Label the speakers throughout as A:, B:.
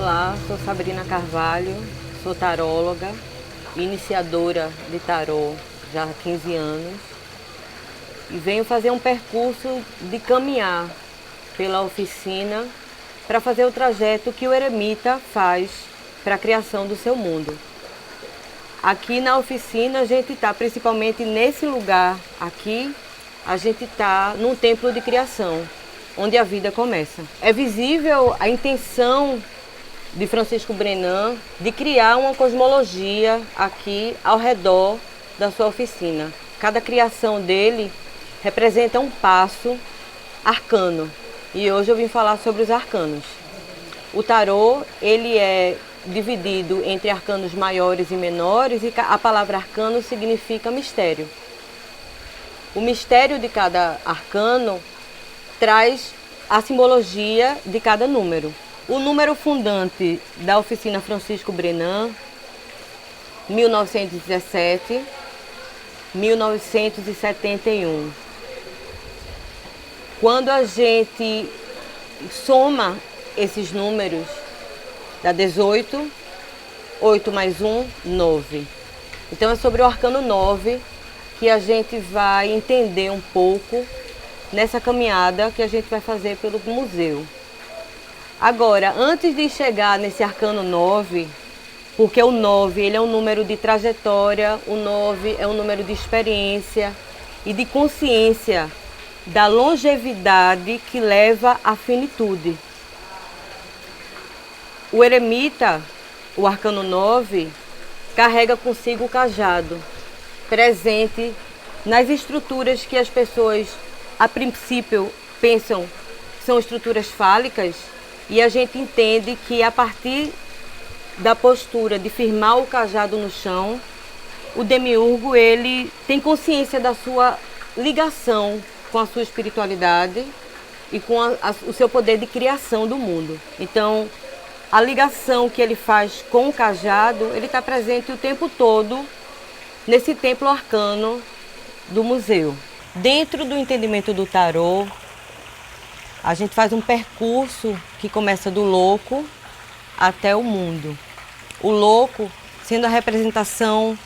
A: Olá, sou Sabrina Carvalho, sou taróloga, iniciadora de tarô já há 15 anos e venho fazer um percurso de caminhar pela oficina para fazer o trajeto que o eremita faz para a criação do seu mundo. Aqui na oficina a gente está, principalmente nesse lugar aqui, a gente está num templo de criação, onde a vida começa. É visível a intenção de Francisco Brenan de criar uma cosmologia aqui ao redor da sua oficina. Cada criação dele representa um passo arcano e hoje eu vim falar sobre os arcanos. O tarô, ele é dividido entre arcanos maiores e menores e a palavra arcano significa mistério. O mistério de cada arcano traz a simbologia de cada número. O número fundante da oficina Francisco Brenan, 1917, 1971. Quando a gente soma esses números, dá 18, 8 mais 1, 9. Então é sobre o arcano 9 que a gente vai entender um pouco nessa caminhada que a gente vai fazer pelo museu. Agora, antes de chegar nesse arcano 9, porque o 9 ele é um número de trajetória, o 9 é um número de experiência e de consciência da longevidade que leva à finitude. O eremita, o arcano 9, carrega consigo o cajado, presente nas estruturas que as pessoas, a princípio, pensam que são estruturas fálicas, e a gente entende que a partir da postura de firmar o cajado no chão, o demiurgo ele tem consciência da sua ligação com a sua espiritualidade e com o seu poder de criação do mundo. Então, a ligação que ele faz com o cajado, ele está presente o tempo todo nesse templo arcano do museu. Dentro do entendimento do tarô, a gente faz um percurso que começa do louco até o mundo. O louco sendo a representação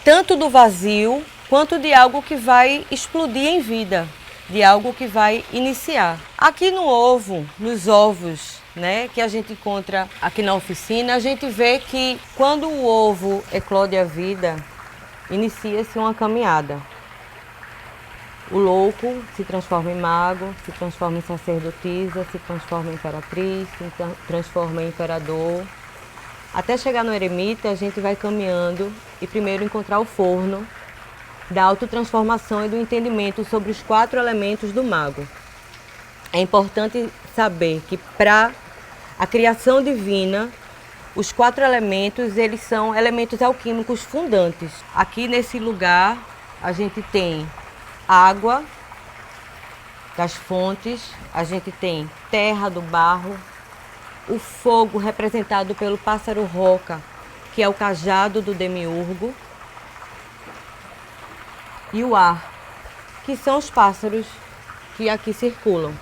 A: tanto do vazio quanto de algo que vai explodir em vida, de algo que vai iniciar. Aqui no ovo, nos ovos, né, que a gente encontra aqui na oficina, a gente vê que quando o ovo eclode a vida, inicia-se uma caminhada. O louco se transforma em mago, se transforma em sacerdotisa, se transforma em imperatriz, se transforma em imperador. Até chegar no eremita, a gente vai caminhando e primeiro encontrar o forno da autotransformação e do entendimento sobre os 4 elementos do mago. É importante saber que para a criação divina, os 4 elementos, eles são elementos alquímicos fundantes. Aqui nesse lugar, a gente tem água das fontes, a gente tem terra do barro, o fogo representado pelo pássaro roca, que é o cajado do demiurgo, e o ar, que são os pássaros que aqui circulam.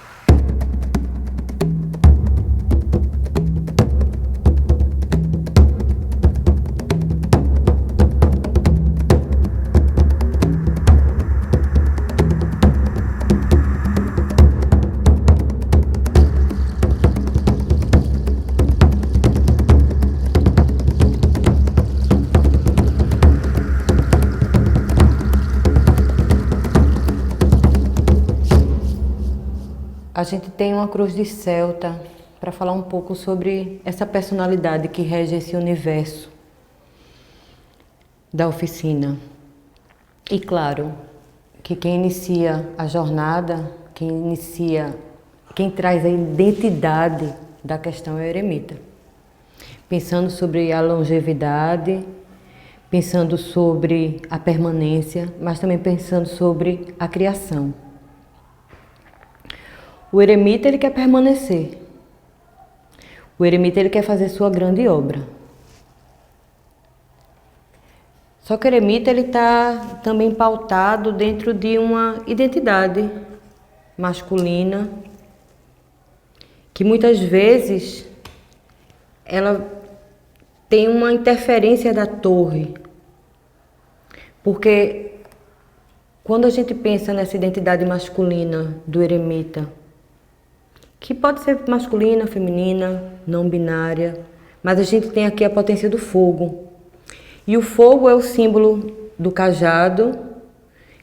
A: A gente tem uma cruz de Celta para falar um pouco sobre essa personalidade que rege esse universo da oficina. E claro, que quem inicia a jornada, quem traz a identidade da questão é o eremita. Pensando sobre a longevidade, pensando sobre a permanência, mas também pensando sobre a criação. O eremita ele quer permanecer. O eremita ele quer fazer sua grande obra. Só que o eremita ele está também pautado dentro de uma identidade masculina que muitas vezes ela tem uma interferência da torre, porque quando a gente pensa nessa identidade masculina do eremita, que pode ser masculina, feminina, não binária, mas a gente tem aqui a potência do fogo. E o fogo é o símbolo do cajado,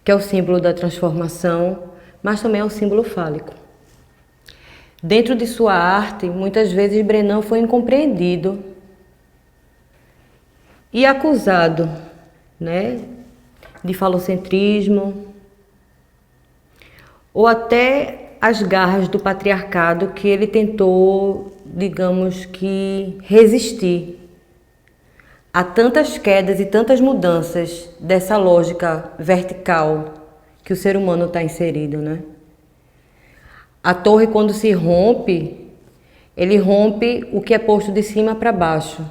A: que é o símbolo da transformação, mas também é um símbolo fálico. Dentro de sua arte, muitas vezes Brenan foi incompreendido e acusado, né, de falocentrismo, ou até as garras do patriarcado que ele tentou, digamos que, resistir a tantas quedas e tantas mudanças dessa lógica vertical que o ser humano está inserido, né? A torre, quando se rompe, ele rompe o que é posto de cima para baixo.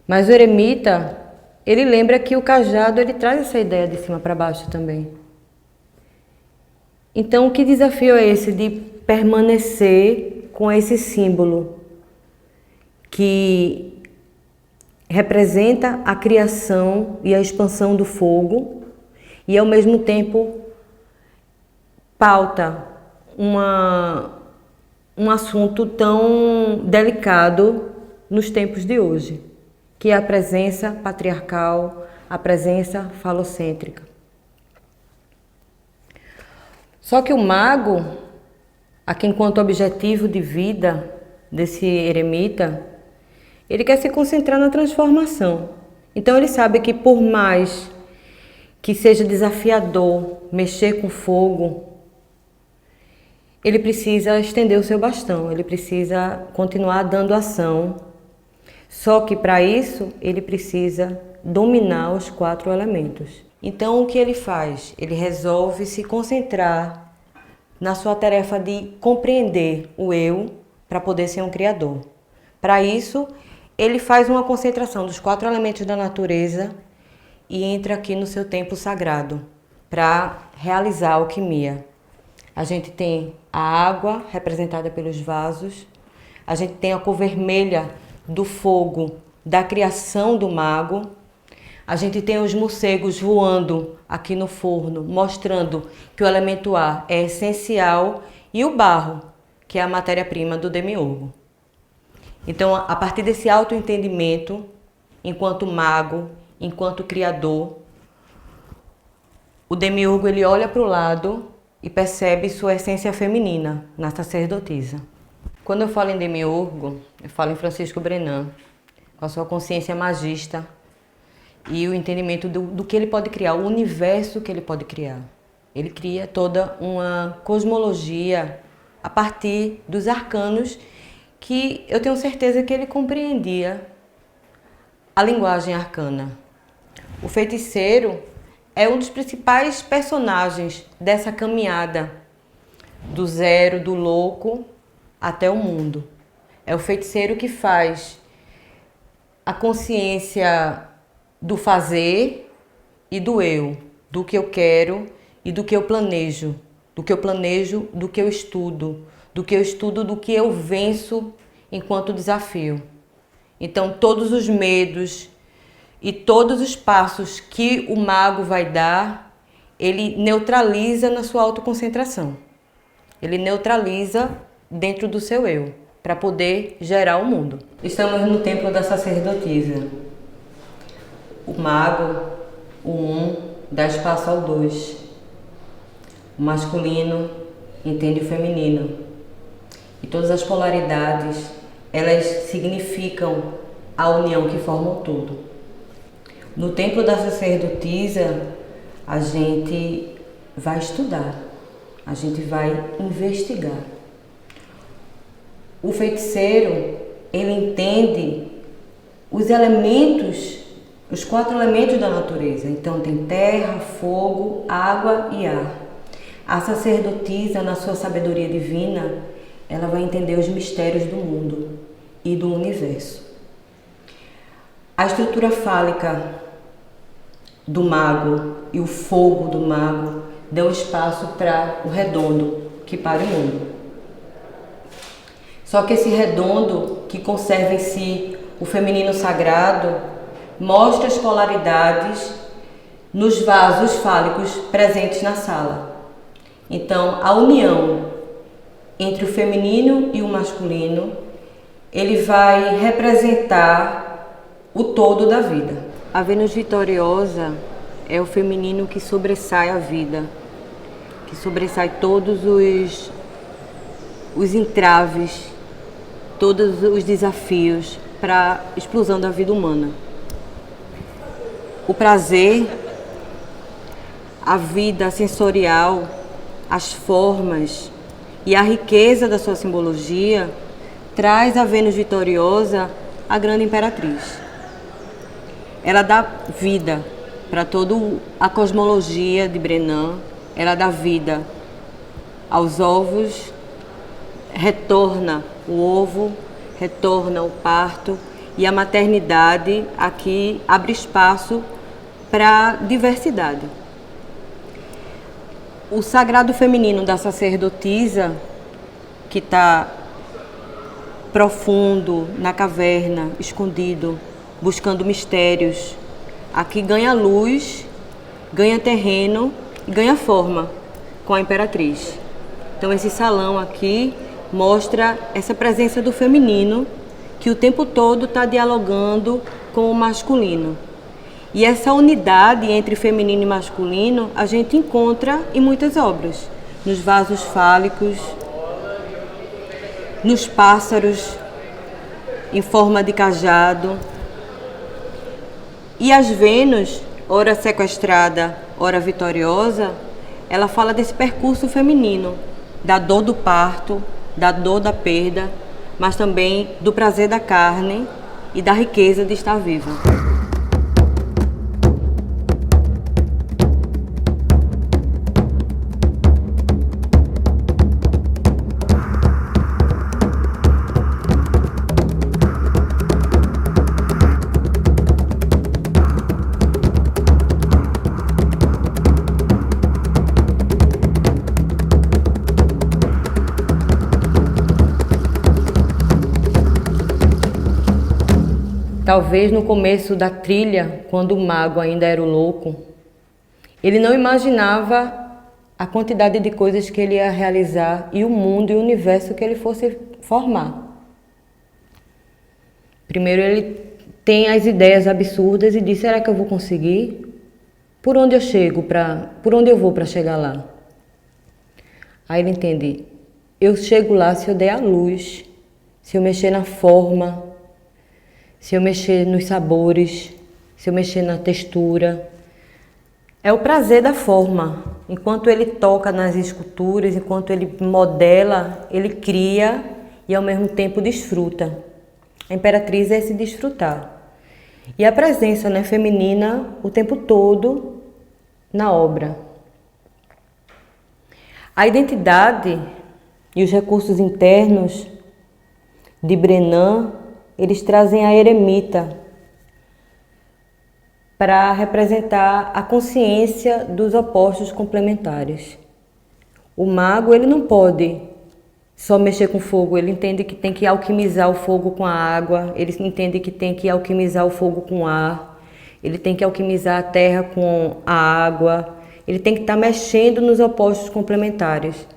A: Mas o eremita, ele lembra que o cajado, ele traz essa ideia de cima para baixo também. Então, que desafio é esse de permanecer com esse símbolo que representa a criação e a expansão do fogo e, ao mesmo tempo, pauta um assunto tão delicado nos tempos de hoje, que é a presença patriarcal, a presença falocêntrica. Só que o mago, aqui enquanto objetivo de vida desse eremita, ele quer se concentrar na transformação. Então ele sabe que por mais que seja desafiador mexer com fogo, ele precisa estender o seu bastão, ele precisa continuar dando ação. Só que para isso ele precisa dominar os 4 elementos. Então o que ele faz? Ele resolve se concentrar na sua tarefa de compreender o eu para poder ser um criador. Para isso, ele faz uma concentração dos 4 elementos da natureza e entra aqui no seu templo sagrado para realizar a alquimia. A gente tem a água, representada pelos vasos, a gente tem a cor vermelha do fogo, da criação do mago, a gente tem os morcegos voando aqui no forno, mostrando que o elemento ar é essencial, e o barro, que é a matéria-prima do demiurgo. Então, a partir desse autoentendimento, enquanto mago, enquanto criador, o demiurgo ele olha para o lado e percebe sua essência feminina na sacerdotisa. Quando eu falo em demiurgo, eu falo em Francisco Brenan, com a sua consciência magista e o entendimento do que ele pode criar, o universo que ele pode criar. Ele cria toda uma cosmologia a partir dos arcanos que eu tenho certeza que ele compreendia a linguagem arcana. O feiticeiro é um dos principais personagens dessa caminhada do zero, do louco, até o mundo. É o feiticeiro que faz a consciência do fazer e do eu, do que eu quero e do que eu planejo, do que eu planejo, do que eu estudo, do que eu estudo, do que eu venço enquanto desafio. Então, todos os medos e todos os passos que o mago vai dar, ele neutraliza na sua autoconcentração. Ele neutraliza dentro do seu eu, para poder gerar o mundo. Estamos no templo da sacerdotisa. O mago, o 1, dá espaço ao 2. O masculino entende o feminino. E todas as polaridades, elas significam a união que forma o todo. No templo da sacerdotisa, a gente vai estudar, a gente vai investigar. O feiticeiro, ele entende os elementos, os 4 elementos da natureza. Então tem terra, fogo, água e ar. A sacerdotisa, na sua sabedoria divina, ela vai entender os mistérios do mundo e do universo. A estrutura fálica do mago e o fogo do mago dão espaço para o redondo, que para o mundo. Só que esse redondo, que conserva em si o feminino sagrado, mostra as polaridades nos vasos fálicos presentes na sala. Então, a união entre o feminino e o masculino, ele vai representar o todo da vida. A Vênus vitoriosa é o feminino que sobressai a vida, que sobressai todos os entraves, todos os desafios para a explosão da vida humana. O prazer, a vida sensorial, as formas e a riqueza da sua simbologia traz a Vênus vitoriosa a grande imperatriz. Ela dá vida para toda a cosmologia de Brenan, ela dá vida aos ovos, retorna o ovo, retorna o parto, e a maternidade aqui abre espaço para diversidade. O sagrado feminino da sacerdotisa, que está profundo, na caverna, escondido, buscando mistérios, aqui ganha luz, ganha terreno e ganha forma com a imperatriz. Então esse salão aqui mostra essa presença do feminino, que o tempo todo está dialogando com o masculino. E essa unidade entre feminino e masculino a gente encontra em muitas obras, nos vasos fálicos, nos pássaros em forma de cajado. E as Vênus, ora sequestrada, ora vitoriosa, ela fala desse percurso feminino, da dor do parto, da dor da perda, mas também do prazer da carne e da riqueza de estar viva. Talvez no começo da trilha, quando o mago ainda era o louco, ele não imaginava a quantidade de coisas que ele ia realizar e o mundo e o universo que ele fosse formar. Primeiro ele tem as ideias absurdas e diz: será que eu vou conseguir? Por onde eu vou para chegar lá? Aí ele entende: eu chego lá se eu der a luz, se eu mexer na forma, se eu mexer nos sabores, se eu mexer na textura. É o prazer da forma. Enquanto ele toca nas esculturas, enquanto ele modela, ele cria e ao mesmo tempo desfruta. A imperatriz é esse desfrutar. E a presença, né, feminina o tempo todo na obra. A identidade e os recursos internos de Brenan, eles trazem a eremita para representar a consciência dos opostos complementares. O mago, ele não pode só mexer com fogo, ele entende que tem que alquimizar o fogo com a água, ele entende que tem que alquimizar o fogo com o ar, ele tem que alquimizar a terra com a água, ele tem que estar mexendo nos opostos complementares.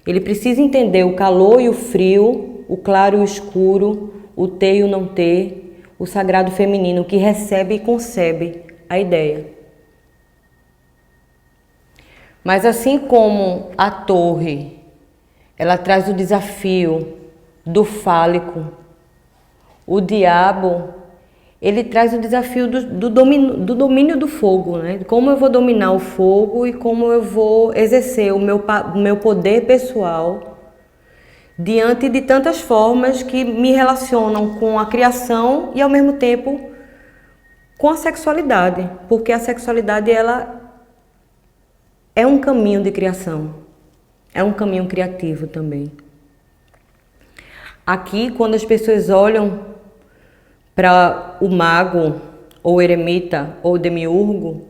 A: Ele precisa entender o calor e o frio, o claro e o escuro, o ter e o não ter, o sagrado feminino que recebe e concebe a ideia. Mas assim como a torre, ela traz o desafio do fálico, o diabo, ele traz o desafio do domínio do fogo, né? Como eu vou dominar o fogo e como eu vou exercer o meu poder pessoal diante de tantas formas que me relacionam com a criação e ao mesmo tempo com a sexualidade, porque a sexualidade, ela é um caminho de criação, é um caminho criativo também. Aqui, quando as pessoas olham para o mago, ou o eremita, ou o demiurgo,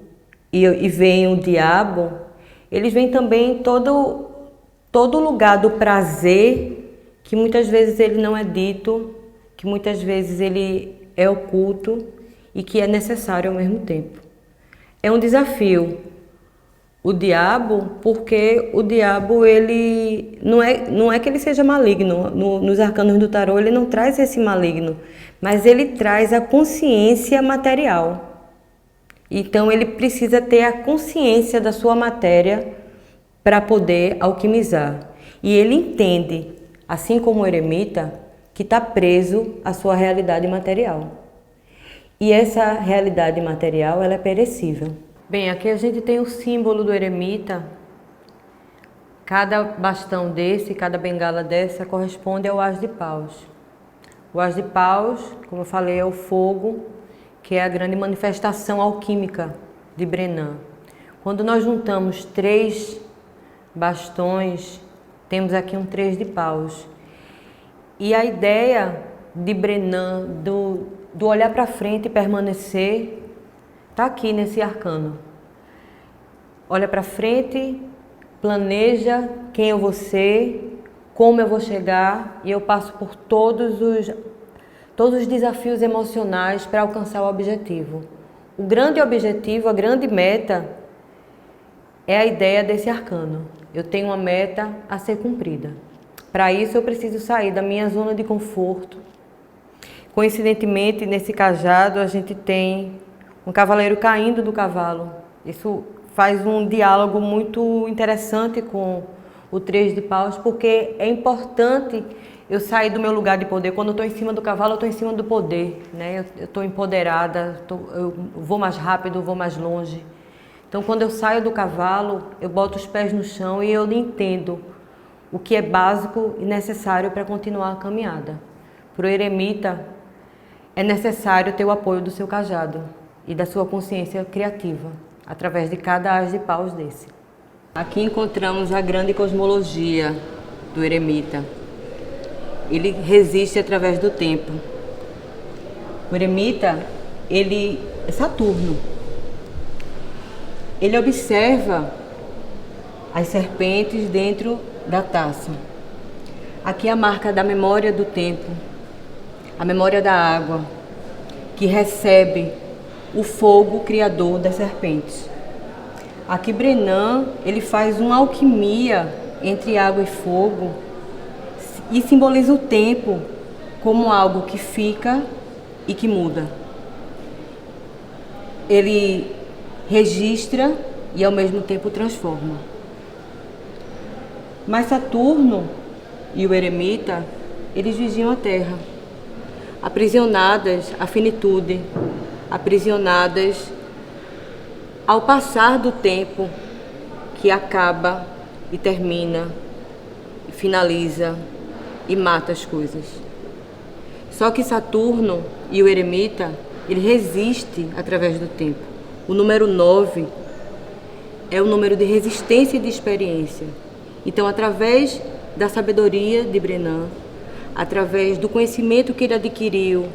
A: e veem o diabo, eles veem também todo o lugar do prazer que muitas vezes ele não é dito, que muitas vezes ele é oculto e que é necessário ao mesmo tempo. É um desafio o diabo, porque o diabo ele não é que ele seja maligno. Nos arcanos do tarô ele não traz esse maligno, mas ele traz a consciência material. Então ele precisa ter a consciência da sua matéria para poder alquimizar. E ele entende, assim como o eremita, que está preso à sua realidade material. E essa realidade material ela é perecível. Bem, aqui a gente tem o símbolo do eremita. Cada bastão desse, cada bengala dessa corresponde ao As de Paus. O As de Paus, como eu falei, é o fogo, que é a grande manifestação alquímica de Brenan. Quando nós juntamos 3 bastões, temos aqui um 3 de Paus. E a ideia de Brenan, do olhar para frente e permanecer, está aqui nesse arcano. Olha para frente, planeja quem eu vou ser, como eu vou chegar, e eu passo por todos os desafios emocionais para alcançar o objetivo. O grande objetivo, a grande meta, é a ideia desse arcano. Eu tenho uma meta a ser cumprida. Para isso eu preciso sair da minha zona de conforto. Coincidentemente, nesse cajado a gente tem um cavaleiro caindo do cavalo. Isso faz um diálogo muito interessante com o 3 de Paus, porque é importante eu sair do meu lugar de poder. Quando eu estou em cima do cavalo, eu estou em cima do poder, né? Eu estou empoderada, eu vou mais rápido, vou mais longe. Então, quando eu saio do cavalo, eu boto os pés no chão e eu entendo o que é básico e necessário para continuar a caminhada. Para o eremita, é necessário ter o apoio do seu cajado e da sua consciência criativa, através de cada As de Paus desse. Aqui encontramos a grande cosmologia do eremita. Ele resiste através do tempo. O eremita, ele é Saturno. Ele observa as serpentes dentro da taça. Aqui é a marca da memória do tempo, a memória da água, que recebe o fogo criador das serpentes. Aqui Brenan, ele faz uma alquimia entre água e fogo e simboliza o tempo como algo que fica e que muda. Ele registra e ao mesmo tempo transforma. Mas Saturno e o eremita, eles vigiam a Terra, aprisionadas à finitude, aprisionadas ao passar do tempo que acaba e termina, e finaliza e mata as coisas. Só que Saturno e o eremita, ele resiste através do tempo. O número 9 é o número de resistência e de experiência. Então, através da sabedoria de Brenan, através do conhecimento que ele adquiriu,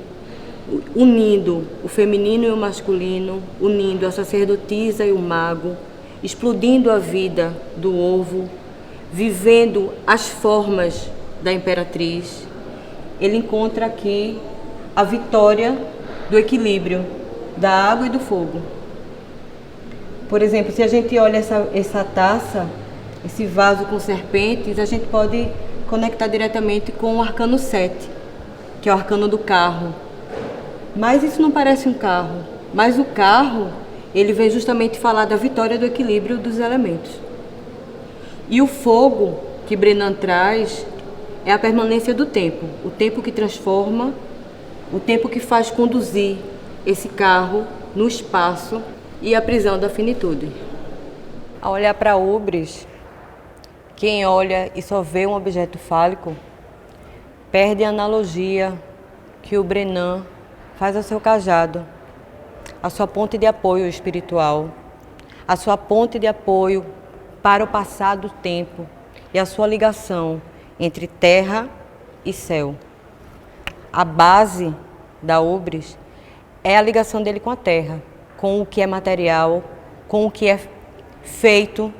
A: unindo o feminino e o masculino, unindo a sacerdotisa e o mago, explodindo a vida do ovo, vivendo as formas da imperatriz, ele encontra aqui a vitória do equilíbrio da água e do fogo. Por exemplo, se a gente olha essa taça, esse vaso com serpentes, a gente pode conectar diretamente com o arcano 7, que é o arcano do carro. Mas isso não parece um carro. Mas o carro, ele vem justamente falar da vitória do equilíbrio dos elementos. E o fogo que Brenan traz é a permanência do tempo. O tempo que transforma, o tempo que faz conduzir esse carro no espaço e a prisão da finitude. Ao olhar para Ubris, quem olha e só vê um objeto fálico, perde a analogia que o Brenan faz ao seu cajado, a sua ponte de apoio espiritual, a sua ponte de apoio para o passar do tempo e a sua ligação entre terra e céu. A base da Ubris é a ligação dele com a terra, com o que é material, com o que é feito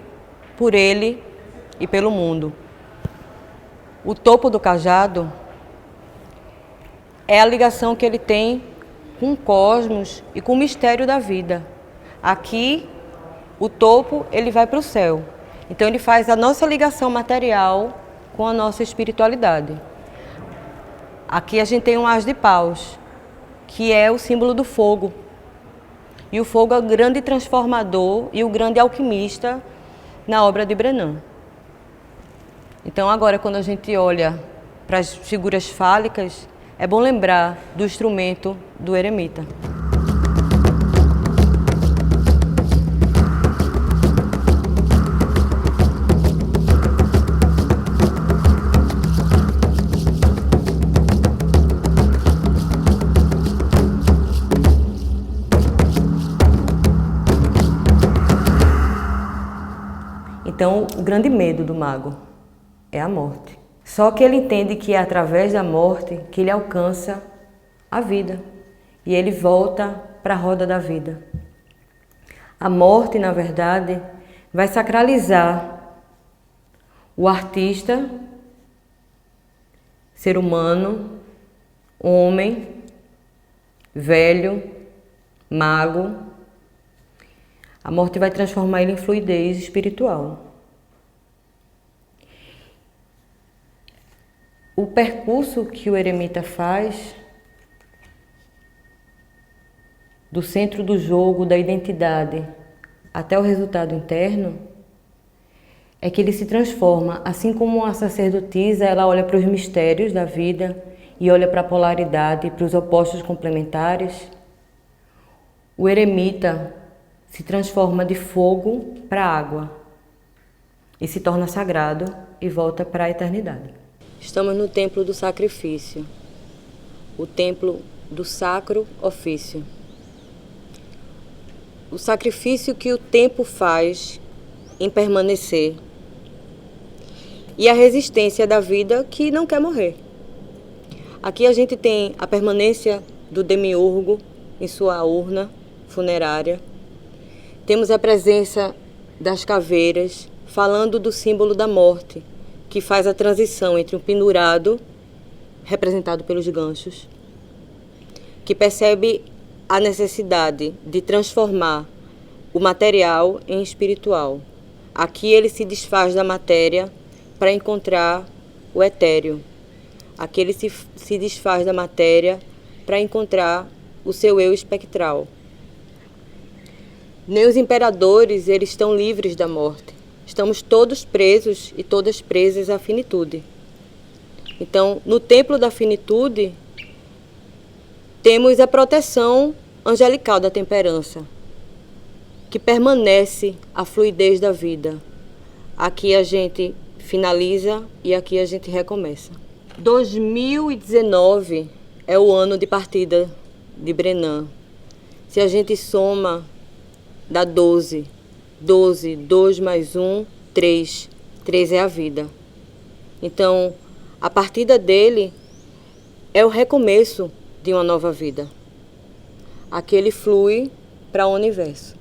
A: por ele e pelo mundo. O topo do cajado é a ligação que ele tem com o cosmos e com o mistério da vida. Aqui, o topo, ele vai para o céu. Então, ele faz a nossa ligação material com a nossa espiritualidade. Aqui a gente tem um as de paus, que é o símbolo do fogo. E o fogo é o grande transformador e o grande alquimista na obra de Brenan. Então, agora, quando a gente olha para as figuras fálicas, é bom lembrar do instrumento do eremita. Então, o grande medo do mago é a morte. Só que ele entende que é através da morte que ele alcança a vida. E ele volta para a roda da vida. A morte, na verdade, vai sacralizar o artista, ser humano, homem, velho, mago. A morte vai transformar ele em fluidez espiritual. O percurso que o eremita faz do centro do jogo, da identidade, até o resultado interno, é que ele se transforma, assim como a sacerdotisa, ela olha para os mistérios da vida e olha para a polaridade, para os opostos complementares. O eremita se transforma de fogo para água e se torna sagrado e volta para a eternidade. Estamos no templo do sacrifício, o templo do sacro ofício. O sacrifício que o tempo faz em permanecer e a resistência da vida que não quer morrer. Aqui a gente tem a permanência do demiurgo em sua urna funerária. Temos a presença das caveiras, falando do símbolo da morte, que faz a transição entre um pendurado, representado pelos ganchos, que percebe a necessidade de transformar o material em espiritual. Aqui ele se desfaz da matéria para encontrar o etéreo. Aqui ele se desfaz da matéria para encontrar o seu eu espectral. Nem os imperadores, eles estão livres da morte. Estamos todos presos e todas presas à finitude. Então, no templo da finitude, temos a proteção angelical da temperança, que permanece a fluidez da vida. Aqui a gente finaliza e aqui a gente recomeça. 2019 é o ano de partida de Brenan. Se a gente soma, dá 12. 12, 2 mais 1, 3. 3 é a vida. Então, a partida dele é o recomeço de uma nova vida. Aqui ele flui para o universo.